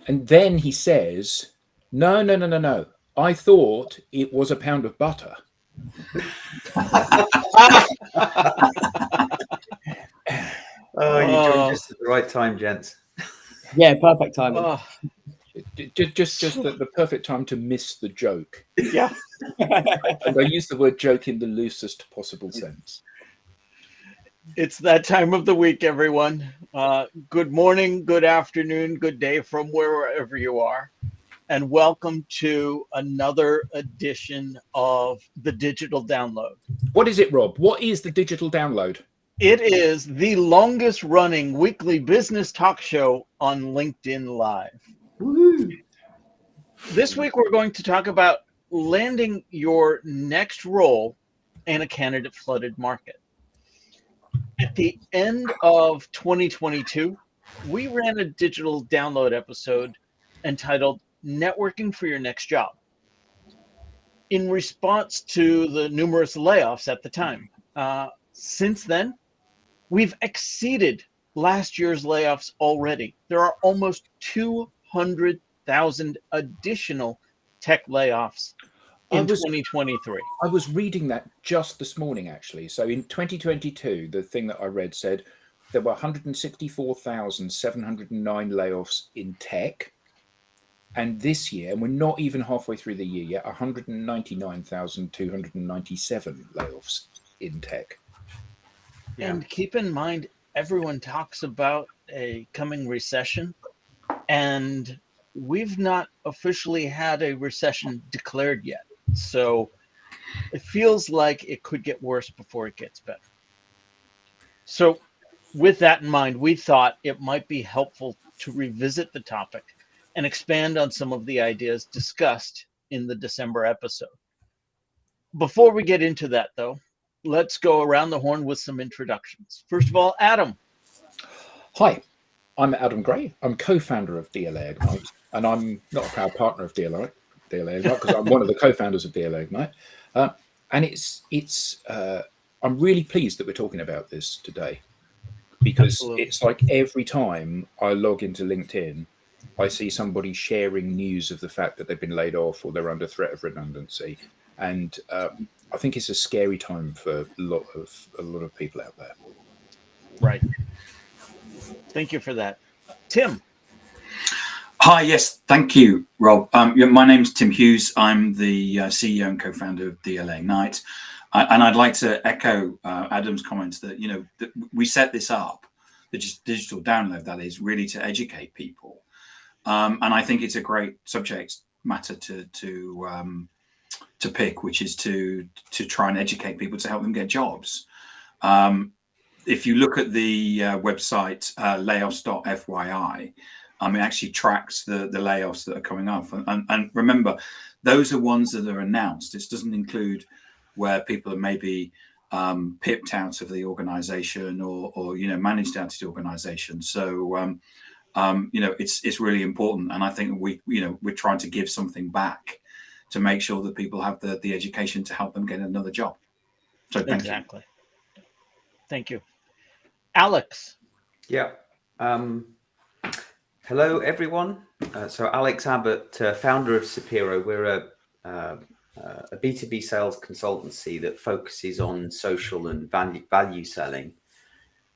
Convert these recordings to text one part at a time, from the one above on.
And then he says, no, no, no, no, no. I thought it was a pound of butter. Oh, you joined just at the right time, gents. Yeah, perfect timing. Just the perfect time to miss the joke. Yeah. And I use the word joke in the loosest possible sense. It's that time of the week, everyone. Good morning, good afternoon, good day from wherever you are. And welcome to another edition of the Digital Download. What is it, Rob? What is the Digital Download? It is the longest running weekly business talk show on LinkedIn Live. Woo-hoo. This week, we're going to talk about landing your next role in a candidate flooded market. At the end of 2022, we ran a digital download episode entitled Networking for Your Next Job in response to the numerous layoffs at the time. Since then, we've exceeded last year's layoffs already. There are almost 200,000 additional tech layoffs in 2023. I was reading that just this morning, actually. So in 2022, the thing that I read said there were 164,709 layoffs in tech. And this year, and we're not even halfway through the year yet, 199,297 layoffs in tech. Yeah. And keep in mind, everyone talks about a coming recession, and we've not officially had a recession declared yet. So it feels like it could get worse before it gets better. So with that in mind, we thought it might be helpful to revisit the topic and expand on some of the ideas discussed in the December episode. Before we get into that, though, let's go around the horn with some introductions. First of all, Adam. Hi, I'm Adam Gray. I'm co-founder of DLA Ignite, and I'm not a proud partner of DLA Ignite because I'm one of the co-founders of DLA Ignite. And I'm really pleased that we're talking about this today, because Absolutely. It's like every time I log into LinkedIn, I see somebody sharing news of the fact that they've been laid off or they're under threat of redundancy. And I think it's a scary time for a lot of people out there. Right. Thank you for that. Tim. Hi, yes, thank you, Rob. My name's Tim Hughes. I'm the CEO and co-founder of DLA Ignite. And I'd like to echo Adam's comments that, that we set this up, the digital download, that is, really to educate people. And I think it's a great subject matter to pick, which is to try and educate people to help them get jobs. If you look at the website layoffs.fyi, it actually tracks the layoffs that are coming up. And remember, those are ones that are announced. This doesn't include where people are maybe pipped out of the organization or managed out of the organization. So it's really important, and I think we're trying to give something back to make sure that people have the education to help them get another job. So thank you. Thank you, Alex. Yeah. Hello, everyone. So Alex Abbott, founder of Sapiro. We're a B2B sales consultancy that focuses on social and value selling.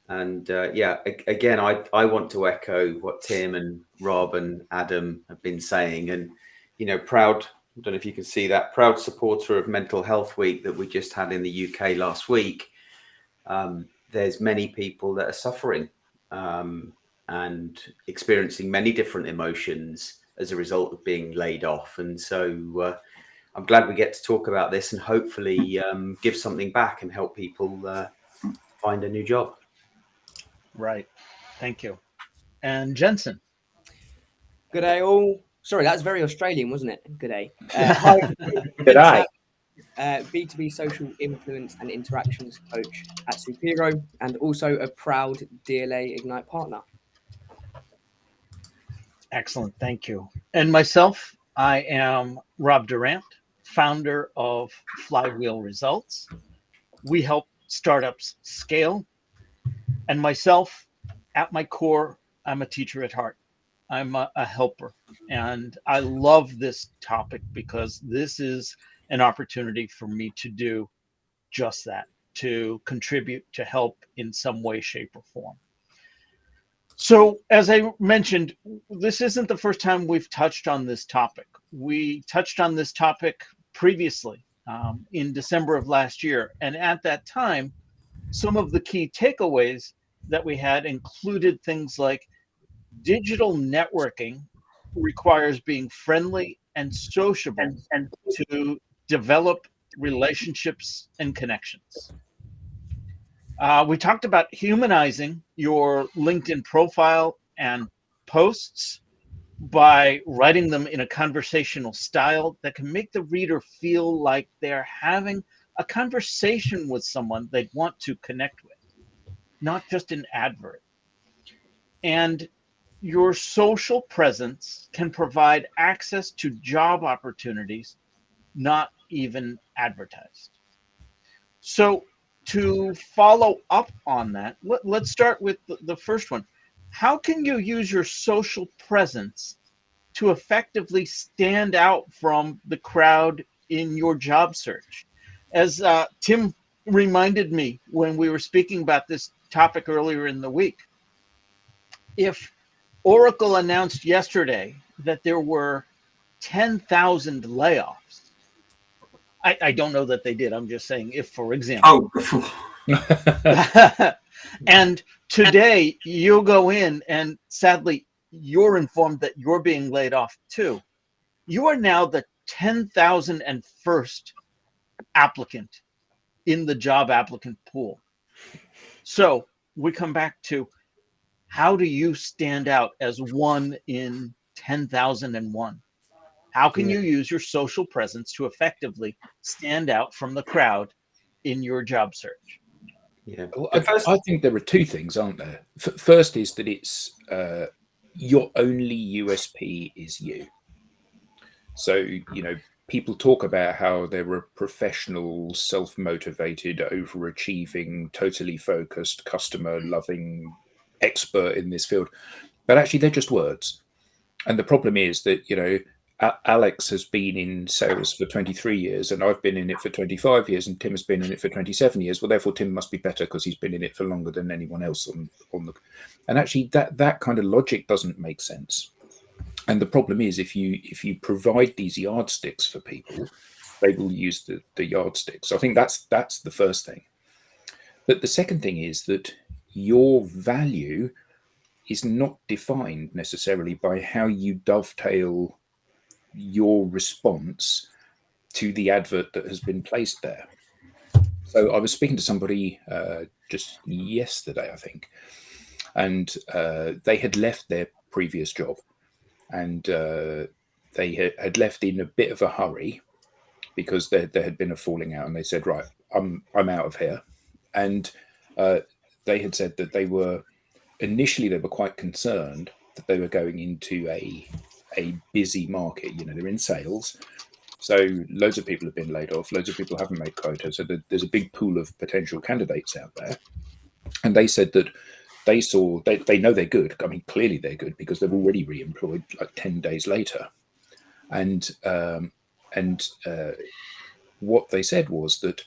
And again, I want to echo what Tim and Rob and Adam have been saying. And, proud, I don't know if you can see that, proud supporter of Mental Health Week that we just had in the UK last week. There's many people that are suffering and experiencing many different emotions as a result of being laid off. And so I'm glad we get to talk about this and hopefully give something back and help people find a new job. Right. Thank you. And Jensen. Good day, all. Sorry, that was very Australian, wasn't it? Good day. Hi. Good day. B2B social influence and interactions coach at Sapiro, and also a proud DLA Ignite partner. Excellent. Thank you. And myself, I am Rob Durant, founder of Flywheel Results. We help startups scale. And myself, at my core, I'm a teacher at heart. I'm a helper. And I love this topic because this is an opportunity for me to do just that, to contribute, to help in some way, shape, or form. So, as I mentioned, this isn't the first time we've touched on this topic. We touched on this topic previously in December of last year. And at that time, some of the key takeaways that we had included things like digital networking requires being friendly and sociable to develop relationships and connections. We talked about humanizing your LinkedIn profile and posts by writing them in a conversational style that can make the reader feel like they're having a conversation with someone they'd want to connect with, not just an advert. And your social presence can provide access to job opportunities not even advertised. So to follow up on that, let's start with the first one. How can you use your social presence to effectively stand out from the crowd in your job search? As Tim reminded me when we were speaking about this topic earlier in the week, if Oracle announced yesterday that there were 10,000 layoffs, I don't know that they did. I'm just saying if, for example. And today you'll go in and sadly you're informed that you're being laid off too. You are now the 10,001st applicant in the job applicant pool. So we come back to, how do you stand out as one in 10,001? How can you use your social presence to effectively stand out from the crowd in your job search? Yeah. Well, I think there are two things, aren't there? First is that it's your only USP is you. So, you know, people talk about how they're a professional, self-motivated, overachieving, totally focused, customer-loving expert in this field. But actually, they're just words. And the problem is that, you know, Alex has been in sales for 23 years and I've been in it for 25 years and Tim has been in it for 27 years. Well, therefore, Tim must be better because he's been in it for longer than anyone else on the. And actually, that kind of logic doesn't make sense. And the problem is, if you provide these yardsticks for people, they will use the yardsticks. So I think that's the first thing. But the second thing is that your value is not defined necessarily by how you dovetail your response to the advert that has been placed there. So I was speaking to somebody just yesterday, I think, and they had left their previous job, and they had left in a bit of a hurry because there had been a falling out, and they said, "Right, I'm out of here," and they had said that they were quite concerned that they were going into a busy market. You know, they're in sales, so loads of people have been laid off, loads of people haven't made quota, so there's a big pool of potential candidates out there. And they said that they know they're good. I mean, clearly they're good because they've already re-employed like 10 days later. And what they said was that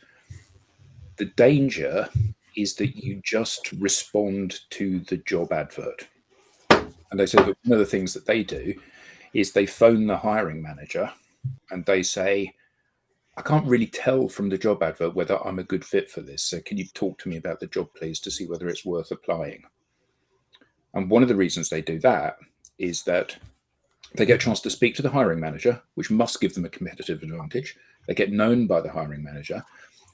the danger is that you just respond to the job advert. And they said that one of the things that they do is they phone the hiring manager and they say, "I can't really tell from the job advert whether I'm a good fit for this. So can you talk to me about the job, please, to see whether it's worth applying?" And one of the reasons they do that is that they get a chance to speak to the hiring manager, which must give them a competitive advantage. They get known by the hiring manager,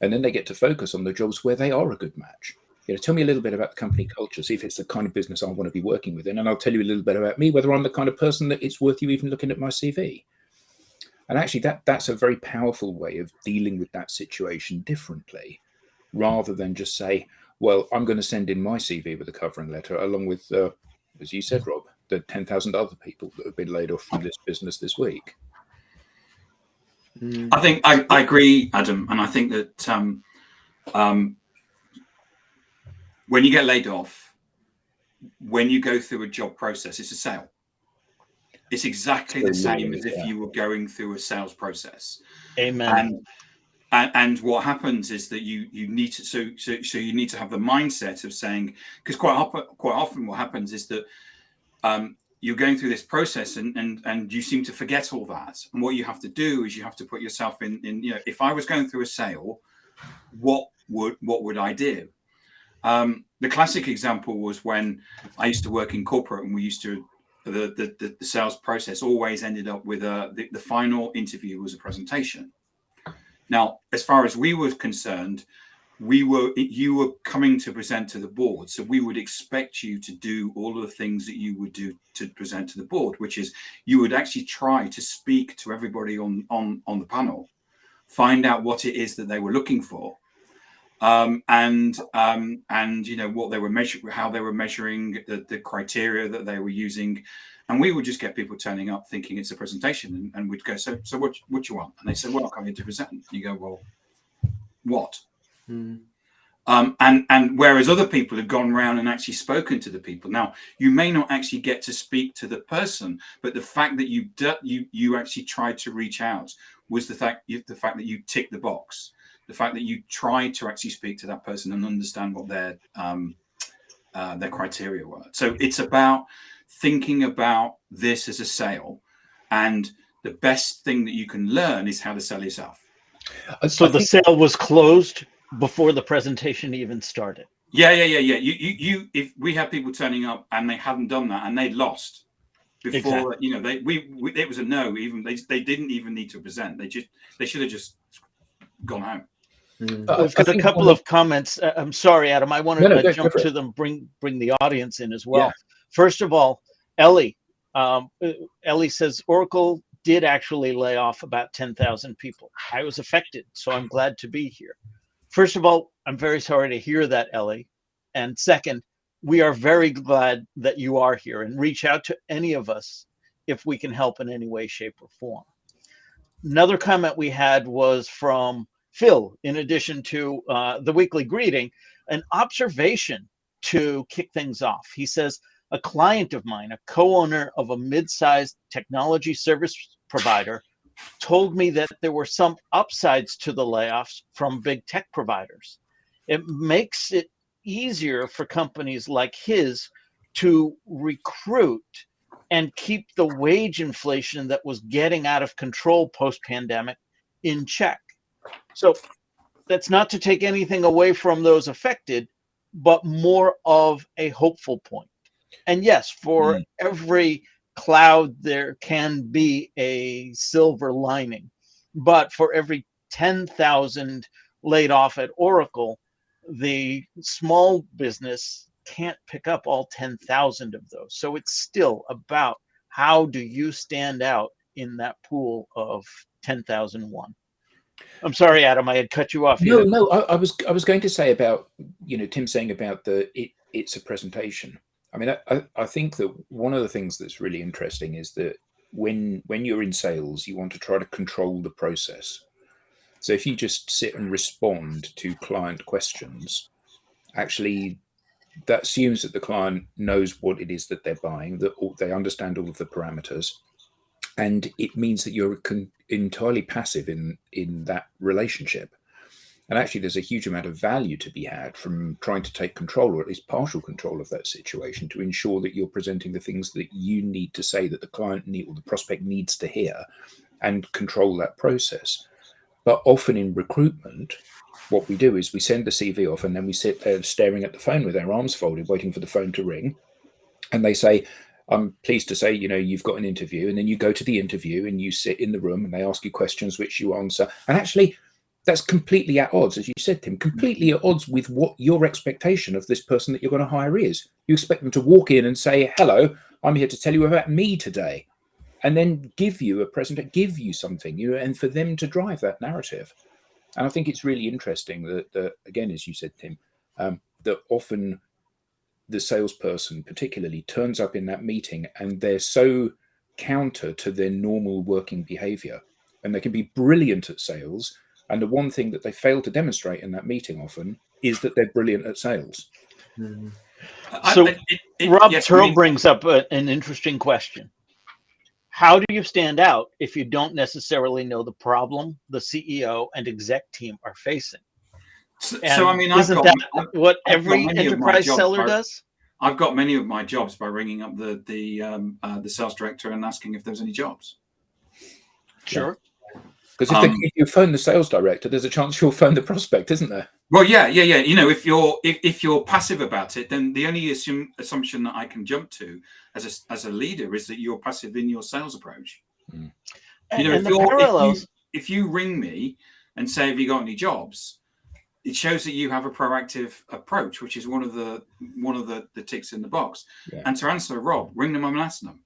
and then they get to focus on the jobs where they are a good match. You know, tell me a little bit about the company culture, see if it's the kind of business I want to be working within, and I'll tell you a little bit about me, whether I'm the kind of person that it's worth you even looking at my CV. And actually, that's a very powerful way of dealing with that situation differently, rather than just say, "Well, I'm going to send in my CV with a covering letter, along with, as you said, Rob, the 10,000 other people that have been laid off from this business this week." I think I agree, Adam, and I think that when you get laid off, when you go through a job process, it's a sale. It's exactly the same as if you were going through a sales process. Amen. And what happens is that you need to so you need to have the mindset of saying, because quite often what happens is that you're going through this process and you seem to forget all that. And what you have to do is you have to put yourself in, if I was going through a sale, what would I do? The classic example was when I used to work in corporate, and we used to the sales process always ended up with the final interview was a presentation. Now, as far as we were concerned, you were coming to present to the board, so we would expect you to do all of the things that you would do to present to the board, which is you would actually try to speak to everybody on the panel, find out what it is that they were looking for, and what they were measuring, how they were measuring, the criteria that they were using. And we would just get people turning up thinking it's a presentation, and we'd go, so what do you want? And they said, well, I'm coming to present. And you go, well, what? And whereas other people have gone around and actually spoken to the people. Now, you may not actually get to speak to the person, but the fact that you actually tried to reach out was the fact that you ticked the box, the fact that you tried to actually speak to that person and understand what their criteria were. So it's about thinking about this as a sale, and the best thing that you can learn is how to sell yourself. So the sale was closed before the presentation even started. Yeah. You if we had people turning up and they hadn't done that and they'd lost before, exactly. It was a no. Even they didn't even need to present. They should have just gone home. I've got a couple of comments. I'm sorry, Adam. I want to jump to them. Bring the audience in as well. Yeah. First of all, Ellie says Oracle did actually lay off about 10,000 people. I was affected, so I'm glad to be here. First of all, I'm very sorry to hear that, Ellie. And second, we are very glad that you are here, and reach out to any of us if we can help in any way, shape, or form. Another comment we had was from Phil, in addition to the weekly greeting, an observation to kick things off. He says, a client of mine, a co-owner of a mid-sized technology service provider, told me that there were some upsides to the layoffs from big tech providers. It makes it easier for companies like his to recruit and keep the wage inflation that was getting out of control post-pandemic in check. So that's not to take anything away from those affected, but more of a hopeful point. And yes, for every cloud, there can be a silver lining. But for every 10,000 laid off at Oracle, the small business can't pick up all 10,000 of those. So it's still about how do you stand out in that pool of 10,001. I'm sorry, Adam, I had cut you off. No, I was going to say about, Tim saying about it's a presentation. I mean, I think that one of the things that's really interesting is that when you're in sales, you want to try to control the process. So if you just sit and respond to client questions, actually that assumes that the client knows what it is that they're buying, that they understand all of the parameters, and it means that you're entirely passive in that relationship. And actually, there's a huge amount of value to be had from trying to take control, or at least partial control of that situation, to ensure that you're presenting the things that you need to say, that the client or the prospect needs to hear, and control that process. But often in recruitment, what we do is we send the CV off, and then we sit there staring at the phone with our arms folded, waiting for the phone to ring. And they say, I'm pleased to say, you've got an interview. And then you go to the interview and you sit in the room and they ask you questions which you answer. And actually, that's completely at odds, as you said, Tim, completely at odds with what your expectation of this person that you're going to hire is. You expect them to walk in and say, hello, I'm here to tell you about me today, and then give you a presentation, give you something, and for them to drive that narrative. And I think it's really interesting that again, as you said, Tim, that often the salesperson particularly turns up in that meeting and they're so counter to their normal working behavior, and they can be brilliant at sales. And the one thing that they fail to demonstrate in that meeting often is that they're brilliant at sales. So Rob Turl brings up an interesting question. how do you stand out if you don't necessarily know the problem the CEO and exec team are facing? So I mean, isn't that what every enterprise seller does? I've got many of my jobs by ringing up the sales director and asking if there's any jobs. Sure. Because if you phone the sales director, there's a chance you'll phone the prospect, isn't there? Well, yeah. You know, if you're passive about it, then the only assumption that I can jump to as a leader is that you're passive in your sales approach. Mm. You know, if you ring me and say, "Have you got any jobs?" it shows that you have a proactive approach, which is one of the ticks in the box. Yeah. And to answer Rob, ring them up and ask them.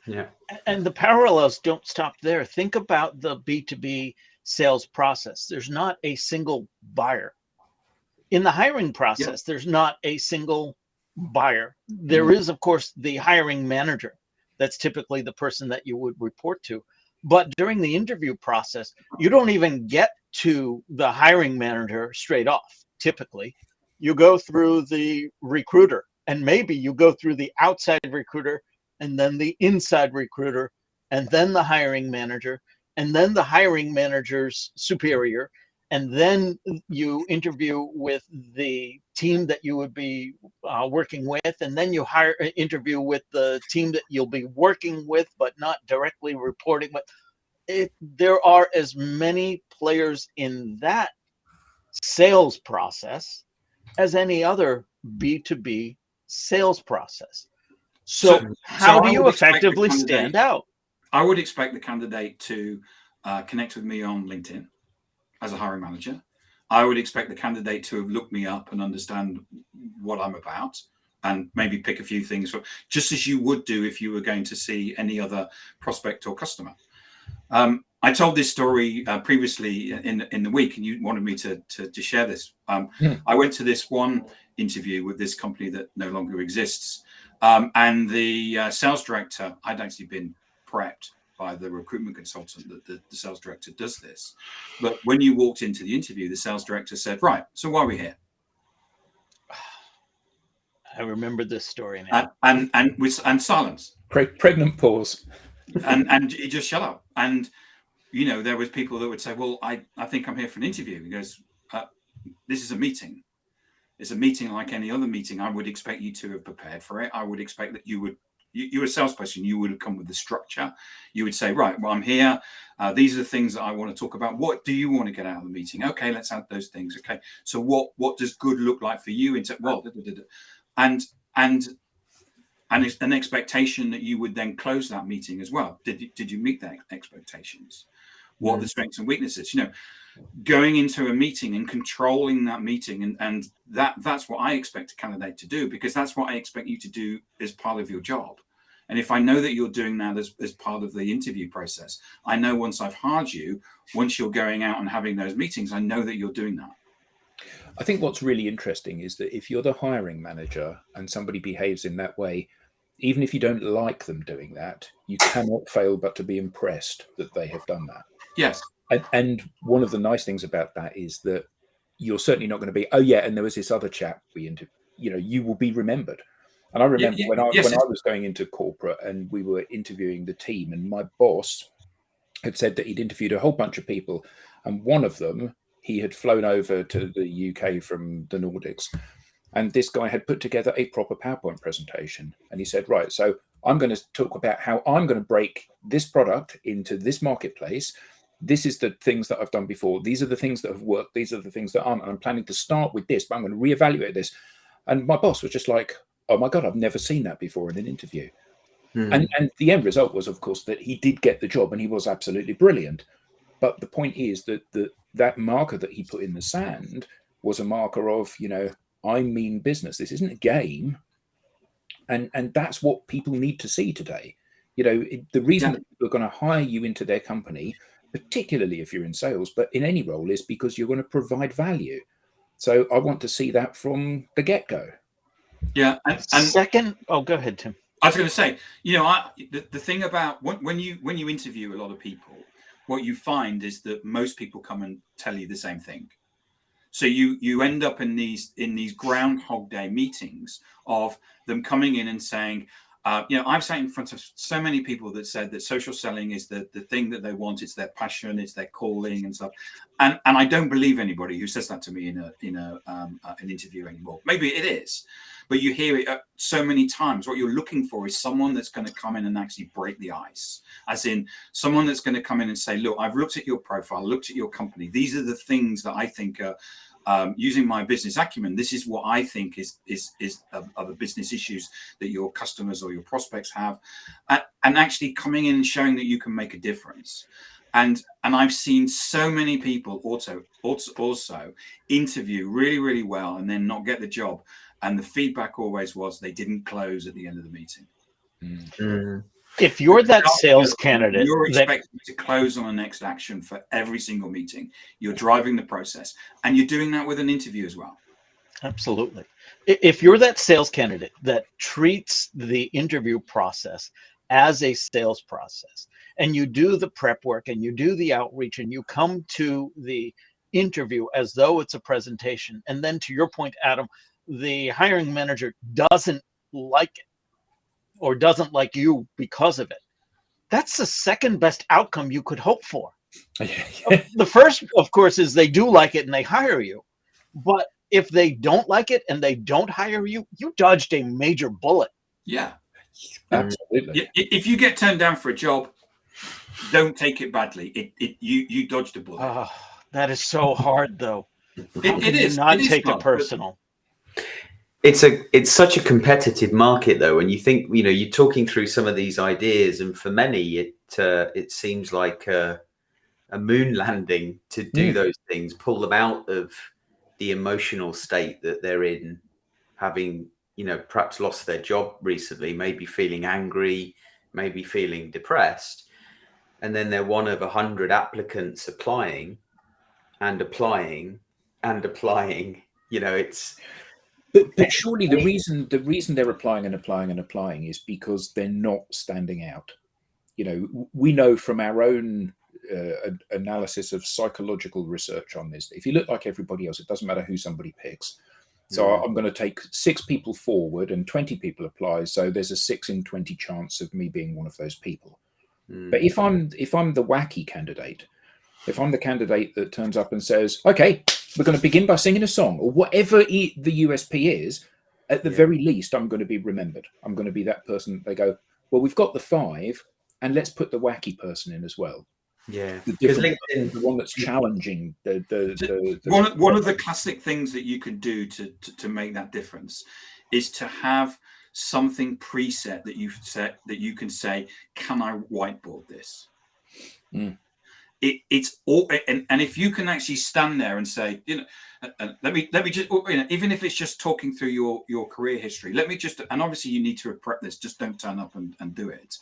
Yeah. And the parallels don't stop there. Think about the B2B sales process. There's not a single buyer. In the hiring process, there's not a single buyer. There is, of course, the hiring manager. That's typically the person that you would report to. But during the interview process, you don't even get to the hiring manager straight off. Typically, you go through the recruiter, and maybe you go through the outside recruiter, and then the inside recruiter, and then the hiring manager, and then the hiring manager's superior, and then you interview with the team that you would be working with, and then you interview with the team that you'll be working with, but not directly reporting with. There are as many players in that sales process as any other B2B sales process. So how do you effectively stand out? I would expect the candidate to connect with me on LinkedIn as a hiring manager. I would expect the candidate to have looked me up and understand what I'm about and maybe pick a few things, just as you would do if you were going to see any other prospect or customer. I told this story previously in the week, and you wanted me to share this. I went to this one interview with this company that no longer exists. And the sales director, I'd actually been prepped by the recruitment consultant that the sales director does this. But when you walked into the interview, the sales director said, "Right, so why are we here?" I remember this story now. And silence. Pregnant pause. And he just shut up. And, you know, there was people that would say, "Well, I think I'm here for an interview." He goes, "This is a meeting. It's a meeting like any other meeting. I would expect you to have prepared for it. I would expect that you're a salesperson. You would have come with the structure. You would say, right, well, I'm here. These are the things that I want to talk about. What do you want to get out of the meeting? Okay, let's add those things. Okay, so what does good look like for you? And it's an expectation that you would then close that meeting as well. Did you meet their expectations? What are the strengths and weaknesses? You know, going into a meeting and controlling that meeting, and that's what I expect a candidate to do, because that's what I expect you to do as part of your job. And if I know that you're doing that as part of the interview process, I know once I've hired you, once you're going out and having those meetings, I know that you're doing that. I think what's really interesting is that if you're the hiring manager and somebody behaves in that way, even if you don't like them doing that, you cannot fail but to be impressed that they have done that. Yes. And one of the nice things about that is that you're certainly not going to be, oh yeah, and there was this other chap you will be remembered. And I remember when I was going into corporate and we were interviewing the team, and my boss had said that he'd interviewed a whole bunch of people, and one of them, he had flown over to the UK from the Nordics, and this guy had put together a proper PowerPoint presentation. And he said, right, so I'm going to talk about how I'm going to break this product into this marketplace. This is the things that I've done before. These are the things that have worked. These are the things that aren't. And I'm planning to start with this, but I'm going to reevaluate this. And my boss was just like, oh my God, I've never seen that before in an interview. And the end result was, of course, that he did get the job and he was absolutely brilliant. But the point is that that marker that he put in the sand was a marker of, I mean business. This isn't a game. And that's what people need to see today. The reason that people are going to hire you into their company, particularly if you're in sales, but in any role, is because you're going to provide value. So I want to see that from the get-go. Yeah. And second, go ahead, Tim. I was going to say, the thing about when you interview a lot of people, what you find is that most people come and tell you the same thing. So you end up in these Groundhog Day meetings of them coming in and saying, I've sat in front of so many people that said that social selling is the thing that they want. It's their passion, it's their calling and stuff. And I don't believe anybody who says that to me in an interview anymore. Maybe it is, but you hear it so many times. What you're looking for is someone that's going to come in and actually break the ice, as in someone that's going to come in and say, look, I've looked at your profile, looked at your company. These are the things that I think are, using my business acumen, this is what I think is the business issues that your customers or your prospects have, and actually coming in and showing that you can make a difference. And I've seen so many people also interview really, really well and then not get the job. And the feedback always was they didn't close at the end of the meeting. If you're that sales candidate, you're expected to close on the next action for every single meeting. You're driving the process, and you're doing that with an interview as well. Absolutely. If you're that sales candidate that treats the interview process as a sales process, and you do the prep work and you do the outreach and you come to the interview as though it's a presentation, and then to your point, Adam, the hiring manager doesn't like it or doesn't like you because of it, that's the second best outcome you could hope for. The first, of course, is they do like it and they hire you. But if they don't like it and they don't hire you, you dodged a major bullet. Yeah, absolutely. If you get turned down for a job, don't take it badly. You dodged a bullet. That is so hard, though. It is not take hard, it personal. It's such a competitive market, though, and you think, you're talking through some of these ideas, and for many it seems like a moon landing to do those things, pull them out of the emotional state that they're in, having perhaps lost their job recently, maybe feeling angry, maybe feeling depressed, and then they're one of 100 applicants applying and applying and applying. It's But surely the reason they're applying and applying and applying is because they're not standing out. We know from our own analysis of psychological research on this, if you look like everybody else, it doesn't matter who somebody picks. So I'm going to take 6 people forward and 20 people apply. So there's a 6 in 20 chance of me being one of those people. But if I'm the wacky candidate, if I'm the candidate that turns up and says, okay, we're going to begin by singing a song, or whatever the USP is, at the very least, I'm going to be remembered. I'm going to be that person. They go, well, we've got the 5, and let's put the wacky person in as well. Yeah, because the one that's challenging. One of the classic things that you can do to make that difference is to have something preset that you've set that you can say, can I whiteboard this? It's all, and if you can actually stand there and say, let me just, even if it's just talking through your career history, let me just, and obviously you need to prep this, just don't turn up and do it,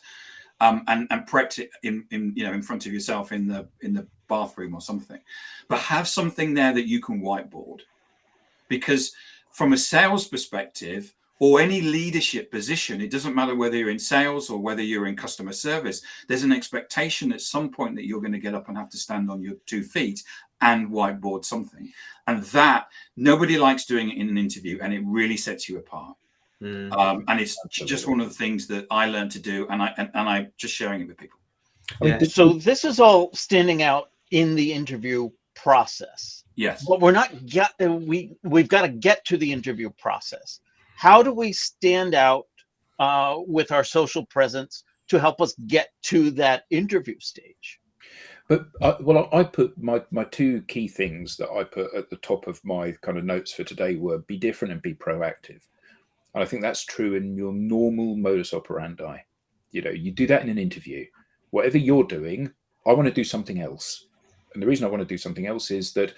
and prep it in front of yourself in the bathroom or something, but have something there that you can whiteboard, because from a sales perspective, or any leadership position, it doesn't matter whether you're in sales or whether you're in customer service, there's an expectation at some point that you're going to get up and have to stand on your 2 feet and whiteboard something. And that, nobody likes doing it in an interview, and it really sets you apart. And it's just one of the things that I learned to do, and I'm just sharing it with people. So this is all standing out in the interview process. Yes. But we've got to get to the interview process. How do we stand out with our social presence to help us get to that interview stage? But I put my 2 key things that I put at the top of my kind of notes for today were be different and be proactive. And I think that's true in your normal modus operandi. You do that in an interview. Whatever you're doing, I want to do something else. And the reason I want to do something else is that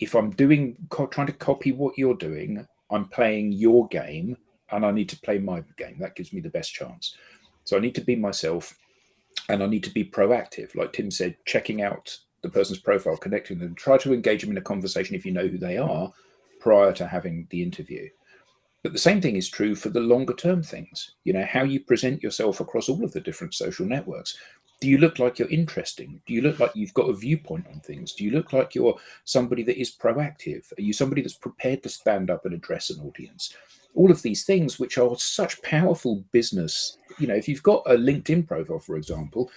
if I'm trying to copy what you're doing, I'm playing your game, and I need to play my game. That gives me the best chance. So I need to be myself, and I need to be proactive. Like Tim said, checking out the person's profile, connecting them, try to engage them in a conversation if you know who they are prior to having the interview. But the same thing is true for the longer term things. How you present yourself across all of the different social networks. Do you look like you're interesting? Do you look like you've got a viewpoint on things? Do you look like you're somebody that is proactive? Are you somebody that's prepared to stand up and address an audience? all of these things, which are such powerful business. If you've got a LinkedIn profile, for example,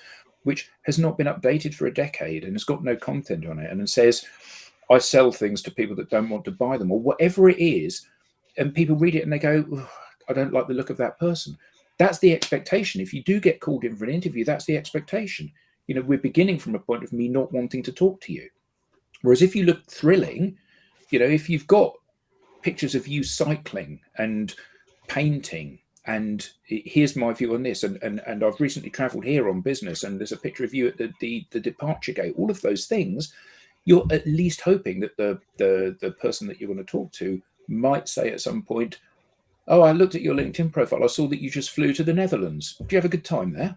which has not been updated for a decade and has got no content on it, and it says, I sell things to people that don't want to buy them, or whatever it is, and people read it and they go, I don't like the look of that person. That's the expectation. If you do get called in for an interview, that's the expectation. We're beginning from a point of me not wanting to talk to you. Whereas if you look thrilling, if you've got pictures of you cycling and painting, and here's my view on this, and I've recently traveled here on business, and there's a picture of you at the departure gate, all of those things, you're at least hoping that the person that you're going to talk to might say at some point, oh, I looked at your LinkedIn profile, I saw that you just flew to the Netherlands. Do you have a good time there?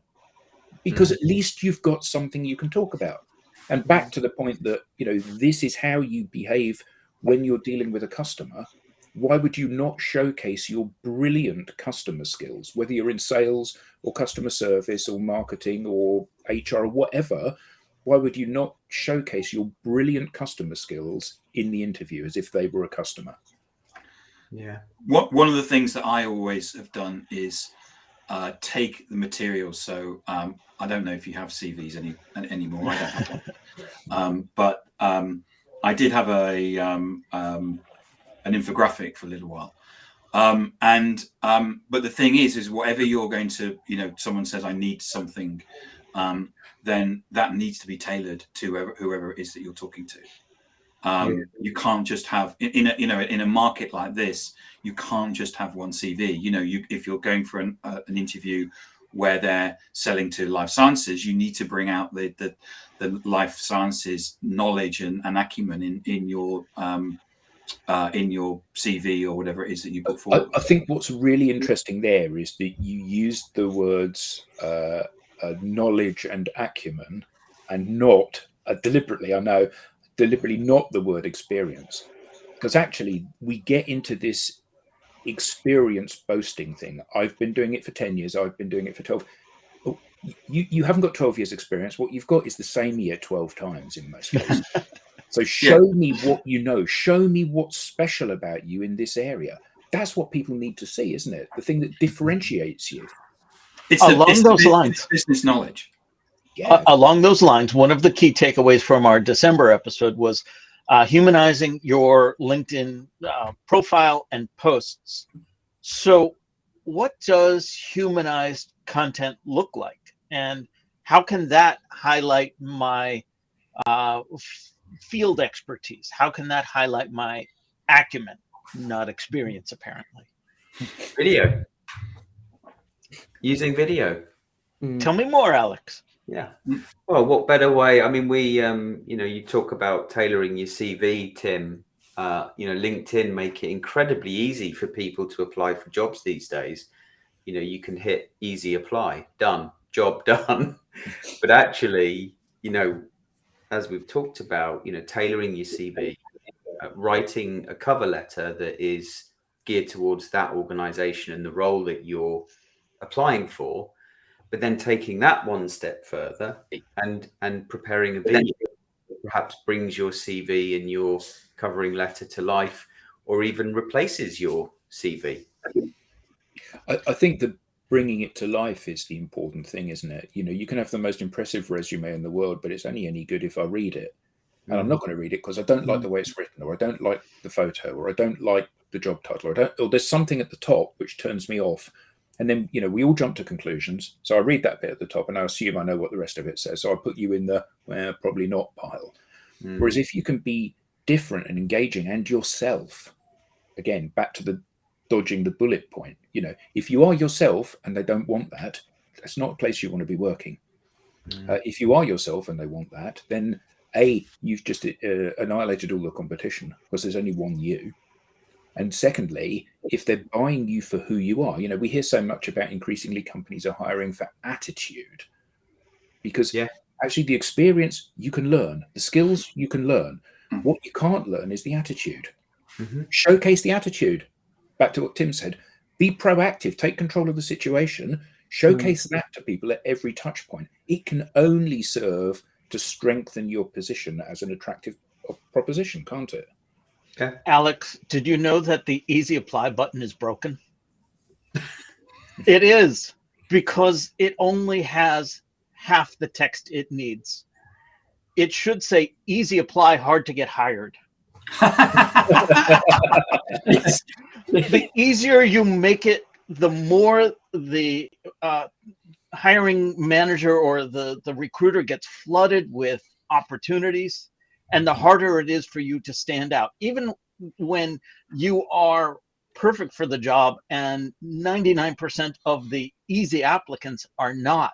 Because at least you've got something you can talk about. And back to the point that, this is how you behave when you're dealing with a customer. Why would you not showcase your brilliant customer skills, whether you're in sales or customer service or marketing or HR or whatever? Why would you not showcase your brilliant customer skills in the interview as if they were a customer? Yeah. One of the things that I always have done is take the materials. So I don't know if you have CVs anymore. I don't have one. But I did have an infographic for a little while. But the thing is whatever you're going to, someone says I need something, then that needs to be tailored to whoever it is that you're talking to. You can't just have in a market like this, you can't just have one CV. If you're going for an interview where they're selling to life sciences, you need to bring out the life sciences knowledge and acumen in your CV or whatever it is that you put forward. I think what's really interesting there is that you used the words knowledge and acumen, and not deliberately not the word experience, because actually we get into this experience boasting thing. I've been doing it for 10 years. I've been doing it for 12. Oh, you haven't got 12 years experience. What you've got is the same year 12 times in most cases. So show me what you know. Show me what's special about you in this area. That's what people need to see, isn't it? The thing that differentiates you. It's business knowledge. Yeah. Along those lines, one of the key takeaways from our December episode was humanizing your LinkedIn profile and posts. So what does humanized content look like? And how can that highlight my field expertise? How can that highlight my acumen, not experience, apparently? Video. Using video. Tell me more, Alex. Yeah. Well, what better way? I mean, we, you talk about tailoring your CV, Tim. LinkedIn make it incredibly easy for people to apply for jobs these days. You can hit easy apply, done, job done. But actually, as we've talked about, tailoring your CV, writing a cover letter that is geared towards that organization and the role that you're applying for, but then taking that one step further and preparing a video that perhaps brings your CV and your covering letter to life, or even replaces your CV. I think that bringing it to life is the important thing, isn't it? You can have the most impressive resume in the world, but it's only any good if I read it. And I'm not going to read it because I don't like the way it's written, or I don't like the photo, or I don't like the job title, or there's something at the top which turns me off. And then, we all jump to conclusions. So I read that bit at the top and I assume I know what the rest of it says. So I put you in the probably not pile. Whereas if you can be different and engaging and yourself, again, back to the dodging the bullet point, if you are yourself and they don't want that, that's not a place you want to be working. If you are yourself and they want that, then you've just annihilated all the competition because there's only one you. And secondly, if they're buying you for who you are, we hear so much about increasingly companies are hiring for attitude, because actually the experience you can learn, the skills you can learn. What you can't learn is the attitude. Showcase the attitude. Back to what Tim said, be proactive, take control of the situation, showcase that to people at every touch point. It can only serve to strengthen your position as an attractive proposition, can't it? Yeah. Alex, did you know that the easy apply button is broken? It is, because it only has half the text it needs. It should say easy apply, hard to get hired. Yes. The easier you make it, the more the hiring manager or the recruiter gets flooded with opportunities, and the harder it is for you to stand out. Even when you are perfect for the job and 99% of the easy applicants are not,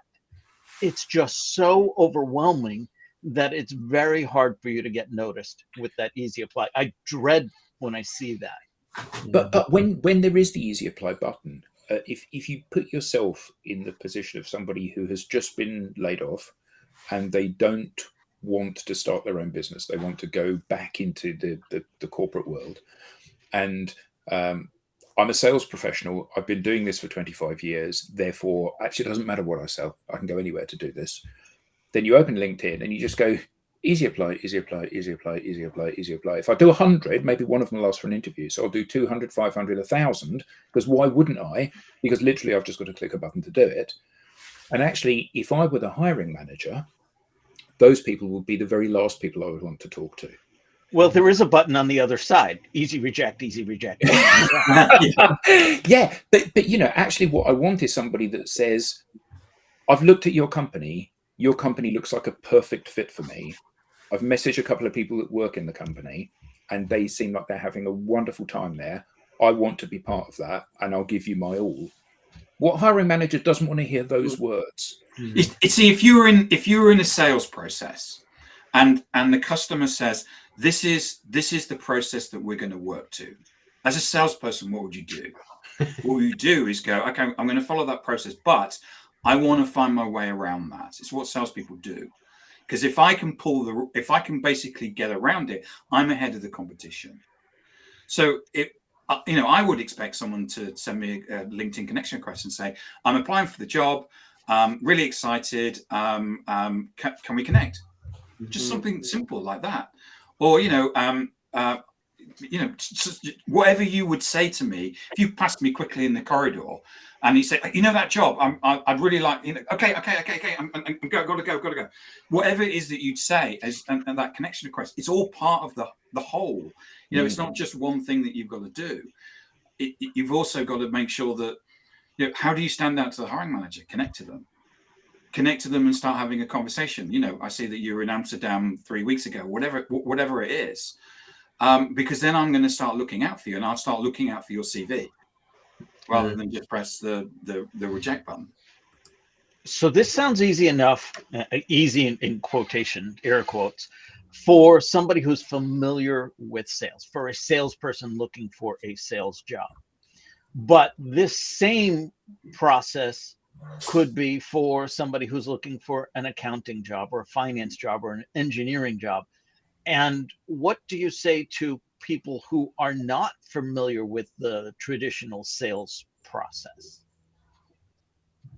it's just so overwhelming that it's very hard for you to get noticed with that easy apply. I dread when I see that. But when there is the easy apply button, if you put yourself in the position of somebody who has just been laid off and they don't want to start their own business, they want to go back into the corporate world, and I'm a sales professional. I've been doing this for 25 years. Therefore, actually, it doesn't matter what I sell. I can go anywhere to do this. Then you open LinkedIn and you just go, easy apply, easy apply, easy apply, easy apply, easy apply. If I do 100, maybe one of them will ask for an interview. So I'll do 200, 500, 1,000, because why wouldn't I? Because literally I've just got to click a button to do it. And actually, if I were the hiring manager, those people would be the very last people I would want to talk to. Well, there is a button on the other side. Easy reject, easy reject. Yeah, but you know, actually what I want is somebody that says, I've looked at your company looks like a perfect fit for me. I've messaged a couple of people that work in the company and they seem like they're having a wonderful time there. I want to be part of that and I'll give you my all. What hiring manager doesn't want to hear those words? You see, if you were in a sales process and the customer says, this is the process that we're going to work to, as a salesperson, what would you do? What you do is go, okay, I'm going to follow that process, but I want to find my way around that. It's what salespeople do. Because if I can basically get around it, I'm ahead of the competition. So I would expect someone to send me a LinkedIn connection request and say, I'm applying for the job, really excited. Can we connect? Just something simple like that. Or, whatever you would say to me, if you passed me quickly in the corridor and you say, that job, I'd really like, okay, I'm gotta go. Whatever it is that you'd say and that connection request, it's all part of the whole. It's not just one thing that you've got to do. You've also got to make sure that, how do you stand out to the hiring manager? Connect to them and start having a conversation. I see that you were in Amsterdam 3 weeks ago, whatever it is. Because then I'm going to start looking out for you, and I'll start looking out for your CV rather than just press the reject button. So this sounds easy enough, easy in quotation, air quotes, for somebody who's familiar with sales, for a salesperson looking for a sales job. But this same process could be for somebody who's looking for an accounting job or a finance job or an engineering job. And what do you say to people who are not familiar with the traditional sales process?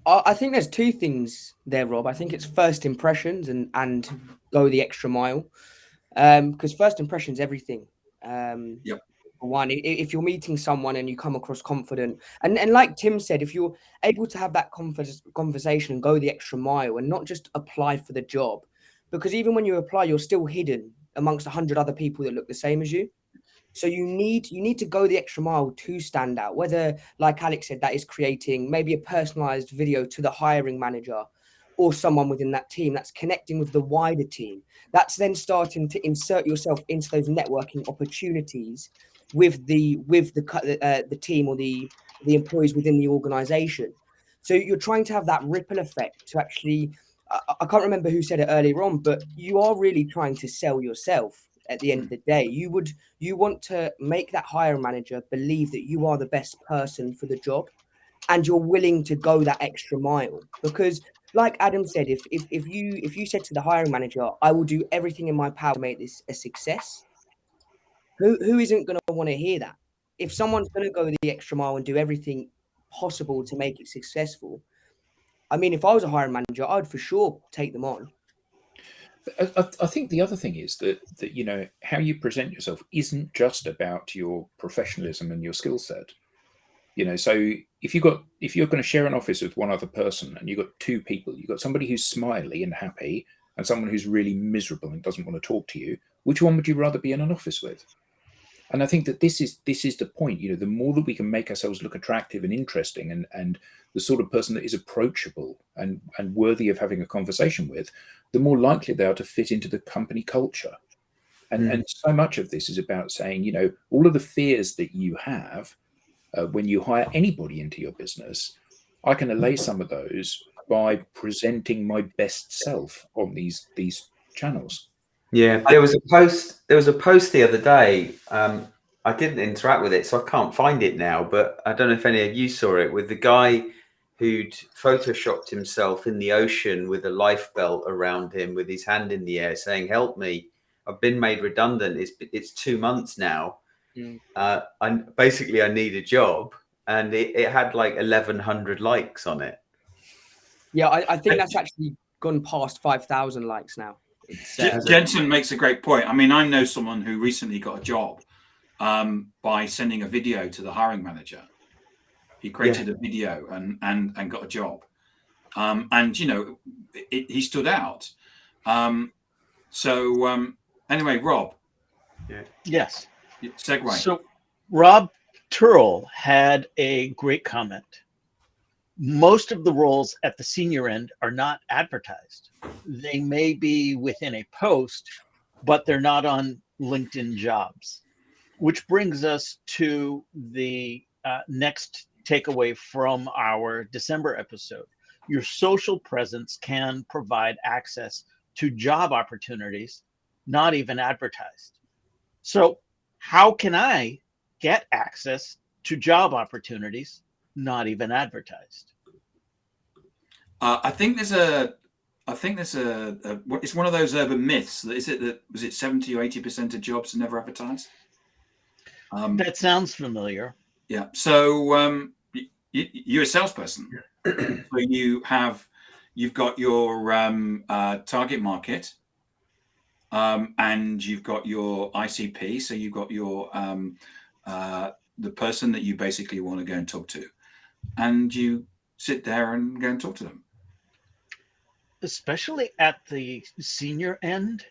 I think there's two things there, Rob. I think it's first impressions and go the extra mile. Because first impressions, everything. Yep. One, if you're meeting someone and you come across confident, and like Tim said, if you're able to have that conversation and go the extra mile and not just apply for the job, because even when you apply, you're still hidden amongst 100 other people that look the same as you. So you need to go the extra mile to stand out, whether, like Alex said, that is creating maybe a personalized video to the hiring manager or someone within that team that's connecting with the wider team. That's then starting to insert yourself into those networking opportunities with the team or the employees within the organization. So you're trying to have that ripple effect to actually, I can't remember who said it earlier on, but you are really trying to sell yourself at the end of the day. You want to make that hiring manager believe that you are the best person for the job and you're willing to go that extra mile. Because like Adam said, if you said to the hiring manager, I will do everything in my power to make this a success, who isn't going to want to hear that? If someone's going to go the extra mile and do everything possible to make it successful, I mean, if I was a hiring manager, I'd for sure take them on. I think the other thing is that how you present yourself isn't just about your professionalism and your skill set. So if you're going to share an office with one other person and you've got two people, you've got somebody who's smiley and happy and someone who's really miserable and doesn't want to talk to you, which one would you rather be in an office with? And I think that this is the point. The more that we can make ourselves look attractive and interesting and the sort of person that is approachable and worthy of having a conversation with, the more likely they are to fit into the company culture. And so much of this is about saying, all of the fears that you have when you hire anybody into your business, I can allay some of those by presenting my best self on these channels. Yeah, there was a post the other day. I didn't interact with it, so I can't find it now, but I don't know if any of you saw it, with the guy who'd photoshopped himself in the ocean with a life belt around him with his hand in the air saying, "Help me, I've been made redundant. It's 2 months now. I need a job." And it had like 1,100 likes on it. Yeah, I think that's actually gone past 5,000 likes now. Jensen makes a great point. I mean, I know someone who recently got a job by sending a video to the hiring manager. He created a video and got a job. And he stood out. Anyway, Rob. Yeah. Yes. Segue. So Rob Turrell had a great comment. Most of the roles at the senior end are not advertised. They may be within a post, but they're not on LinkedIn Jobs, which brings us to the next takeaway from our December episode. Your social presence can provide access to job opportunities, not even advertised. So how can I get access to job opportunities, not even advertised? I think there's it's one of those urban myths. Was it 70 or 80% of jobs are never advertised? That sounds familiar. Yeah. So you're a salesperson. So you've got your target market, and you've got your ICP. So you've got your the person that you basically want to go and talk to, and you sit there and go and talk to them. Especially at the senior end.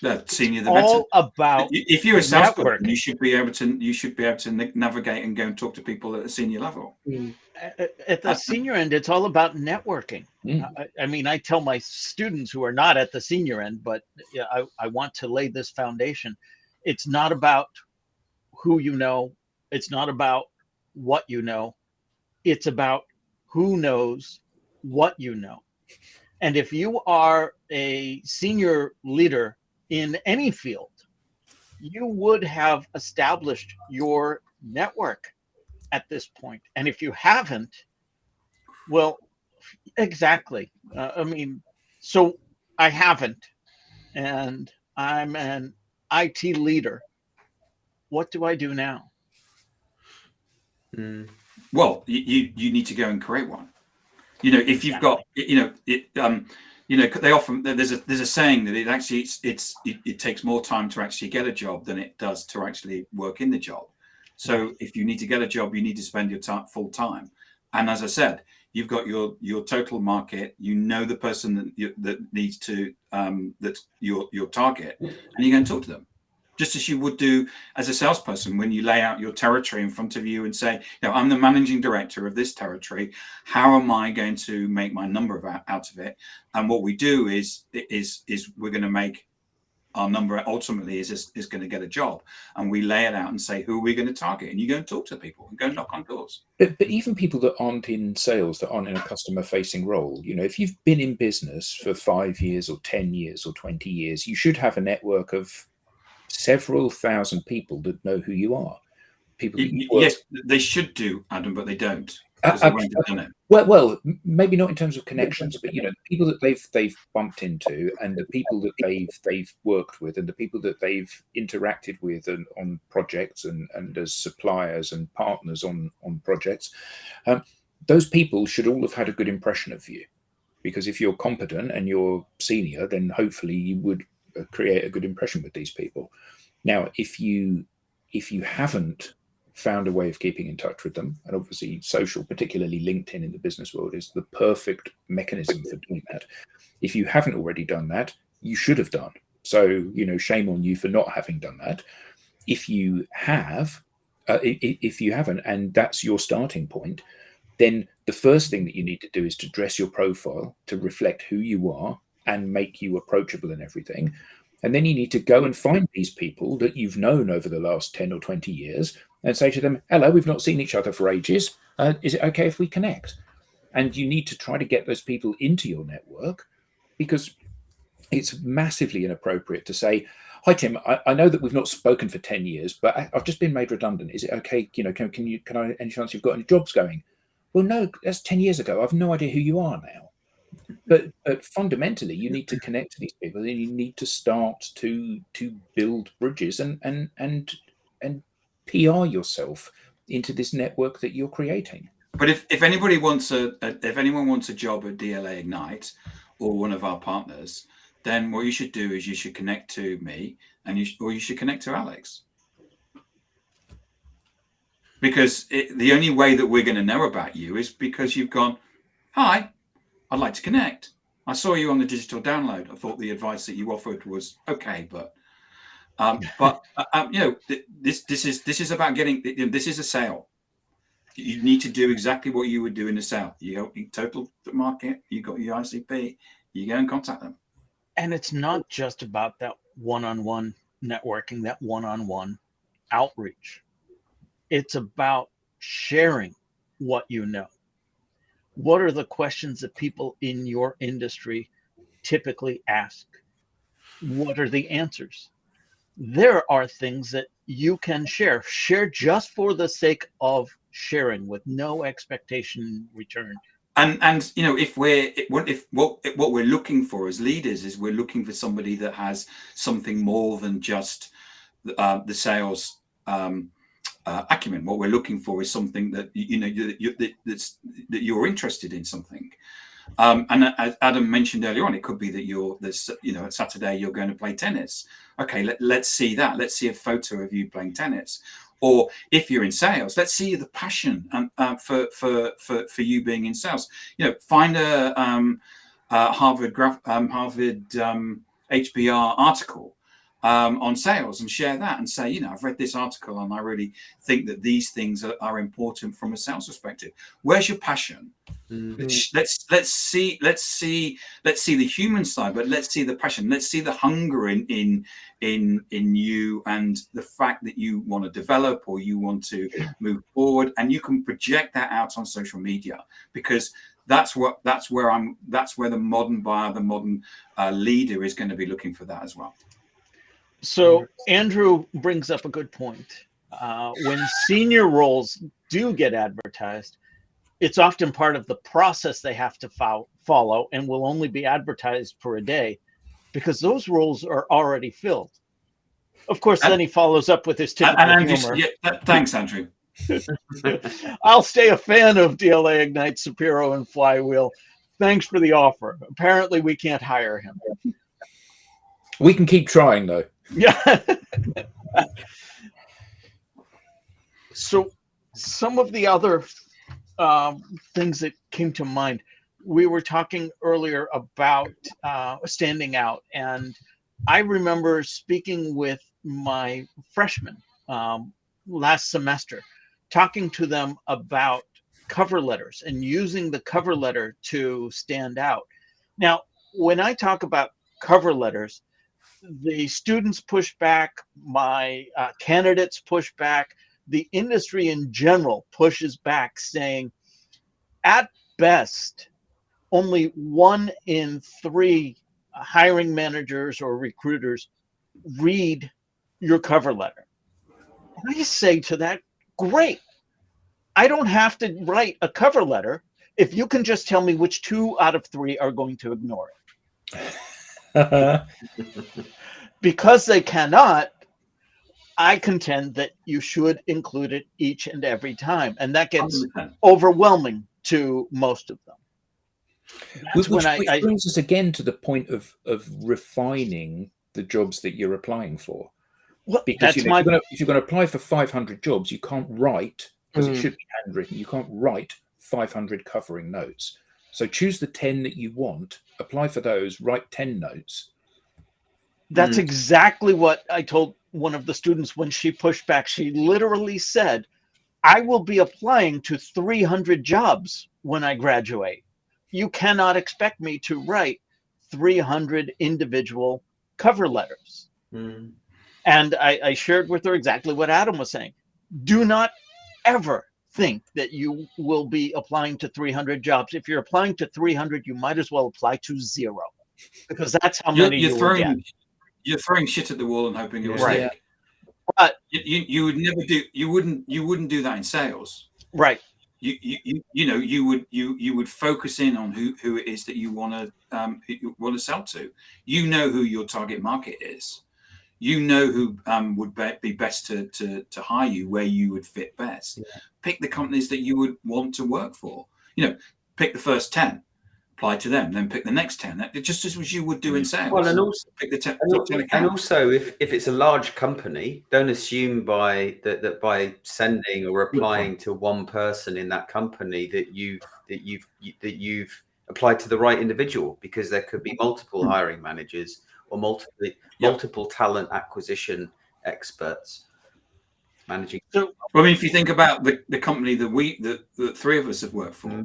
The senior, the all better. About if you're a salesperson, you should be able to navigate and go and talk to people at the senior level. At the senior end, it's all about networking. I mean, I tell my students who are not at the senior end, but I want to lay this foundation. It's not about who you know. It's not about what you know. It's about who knows what you know. And if you are a senior leader in any field, you would have established your network at this point. And if you haven't, well, exactly. So I haven't, and I'm an IT leader. What do I do now? Well, you need to go and create one. If you've got, they often, there's a saying that it takes more time to actually get a job than it does to actually work in the job. So if you need to get a job, you need to spend your time full time. And as I said, you've got your total market. The person that needs to that's your target, and you go and talk to them, just as you would do as a salesperson when you lay out your territory in front of you and say, I'm the managing director of this territory. How am I going to make my number out of it? And what we do is we're going to make our number ultimately is going to get a job, and we lay it out and say who are we going to target, and you go and talk to people and go and knock on doors. But even people that aren't in sales, that aren't in a customer facing role, if you've been in business for 5 years or 10 years or 20 years, you should have a network of several thousand people that know who you are. People yes, they should do, Adam, but they don't. Well, maybe not in terms of connections, but the people that they've bumped into, and the people that they've worked with, and the people that they've interacted with on projects and as suppliers and partners on projects, those people should all have had a good impression of you. because if you're competent and you're senior, then hopefully you would create a good impression with these people. Now, if you haven't found a way of keeping in touch with them, and obviously social, particularly LinkedIn in the business world, is the perfect mechanism for doing that. If you haven't already done that, you should have done. So, shame on you for not having done that. If you have, if you haven't, and that's your starting point, then the first thing that you need to do is to dress your profile to reflect who you are and make you approachable and everything. And then you need to go and find these people that you've known over the last 10 or 20 years and say to them, hello, we've not seen each other for ages. Is it okay if we connect? And you need to try to get those people into your network, because it's massively inappropriate to say, hi, Tim, I know that we've not spoken for 10 years, but I've just been made redundant. Is it okay? Can I, any chance you've got any jobs going? Well, no, that's 10 years ago. I've no idea who you are now. But fundamentally, you need to connect to these people, and you need to start to build bridges and PR yourself into this network that you're creating. But if anybody wants if anyone wants a job at DLA Ignite or one of our partners, then what you should do is you should connect to me, and you should connect to Alex. Because the only way that we're going to know about you is because you've gone, hi, I'd like to connect. I saw you on the digital download. I thought the advice that you offered was okay, but this is about getting. This is a sale. You need to do exactly what you would do in a sale. You total market. You got your ICP. You go and contact them. And it's not just about that one-on-one networking, that one-on-one outreach. It's about sharing what you know. What are the questions that people in your industry typically ask? What are the answers? There are things that you can share just for the sake of sharing, with no expectation in return. And if what we're looking for as leaders is we're looking for somebody that has something more than just the sales acumen. What we're looking for is something that that you're interested in something. And as Adam mentioned earlier on, it could be that at Saturday you're going to play tennis. Okay, let's see that. Let's see a photo of you playing tennis. Or if you're in sales, let's see the passion for you being in sales. Find a Harvard HBR article on sales and share that and say, I've read this article and I really think that these things are important from a sales perspective. Where's your passion? Mm-hmm. Let's see the human side, but let's see the passion. Let's see the hunger in you, and the fact that you want to develop or you want to move forward, and you can project that out on social media, because that's where the modern buyer, the modern leader is going to be looking for that as well. So Andrew brings up a good point. When senior roles do get advertised, it's often part of the process they have to follow, and will only be advertised for a day, because those roles are already filled. Of course, then he follows up with his typical humor. Thanks, Andrew. I'll stay a fan of DLA Ignite, Sapiro, and Flywheel. Thanks for the offer. Apparently, we can't hire him. We can keep trying, though. Yeah. So some of the other things that came to mind, we were talking earlier about standing out, and I remember speaking with my freshmen last semester, talking to them about cover letters and using the cover letter to stand out. Now, when I talk about cover letters, the students push back, my candidates push back, the industry in general pushes back, saying, at best, only 1 in 3 hiring managers or recruiters read your cover letter. And I say to that, great. I don't have to write a cover letter if you can just tell me which 2 out of 3 are going to ignore it. Because they cannot, I contend that you should include it each and every time. And that gets 100%. Overwhelming to most of them. That's Which when brings us again to the point of refining the jobs that you're applying for. well, Because that's if you're going to apply for 500 jobs, you can't write, because it should be handwritten, you can't write 500 covering notes. So choose the 10 that you want, apply for those, write 10 notes. That's exactly what I told one of the students when she pushed back. She literally said, I will be applying to 300 jobs when I graduate. You cannot expect me to write 300 individual cover letters. And I shared with her exactly what Adam was saying. Do not ever think that you will be applying to 300 jobs. If you're applying to 300, you might as well apply to 0, because that's how many you will get. You're throwing shit at the wall and hoping it will Right. stick. But you would never do. You wouldn't do that in sales. right. You would focus in on who it is that you want to sell to. You know who your target market is. You know who would be best to hire you, where you would fit best. Yeah. Pick the companies that you would want to work for. Pick the first 10, apply to them, then pick the next 10. Just as you would do in sales. Well, and also pick the top 10 accounts. And also, if it's a large company, don't assume that by sending or replying to one person in that company that you've applied to the right individual, because there could be multiple hiring managers or multiple talent acquisition experts managing. So, I mean, if you think about the company that the three of us have worked for,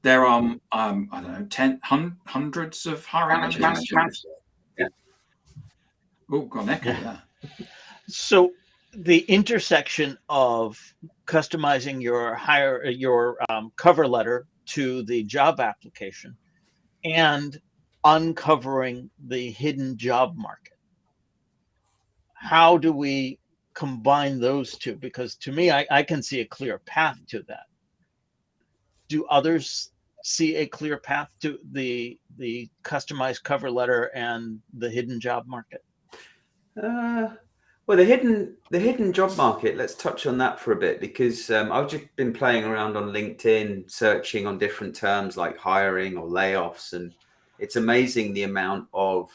there are I don't know, hundreds of hiring managers. Yeah. Oh, got an echo there. So the intersection of customizing your cover letter to the job application and uncovering the hidden job market. How do we combine those two? Because to me, I can see a clear path to that. Do others see a clear path to the customized cover letter and the hidden job market? Well, the hidden job market, let's touch on that for a bit, because I've just been playing around on LinkedIn, searching on different terms like hiring or layoffs, and it's amazing the amount of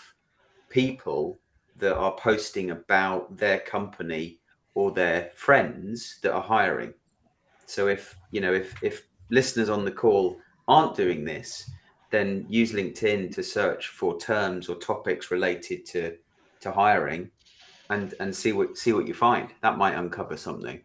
people that are posting about their company or their friends that are hiring. So if listeners on the call aren't doing this, then use LinkedIn to search for terms or topics related to hiring, and see what you find. That might uncover something.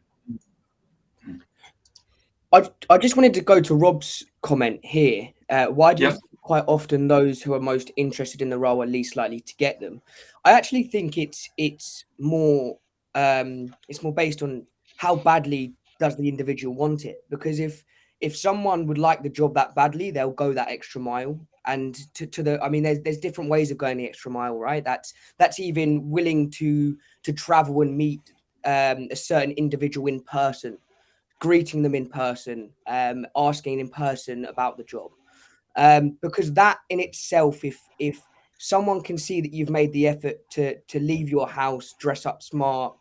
I just wanted to go to Rob's comment here. Why do you think quite often those who are most interested in the role are least likely to get them? I actually think it's more based on how badly does the individual want it. Because if someone would like the job that badly, they'll go that extra mile. And there's different ways of going the extra mile, right? That's even willing to travel and meet a certain individual in person, greeting them in person, asking in person about the job, because that in itself, if someone can see that you've made the effort to leave your house, dress up smart,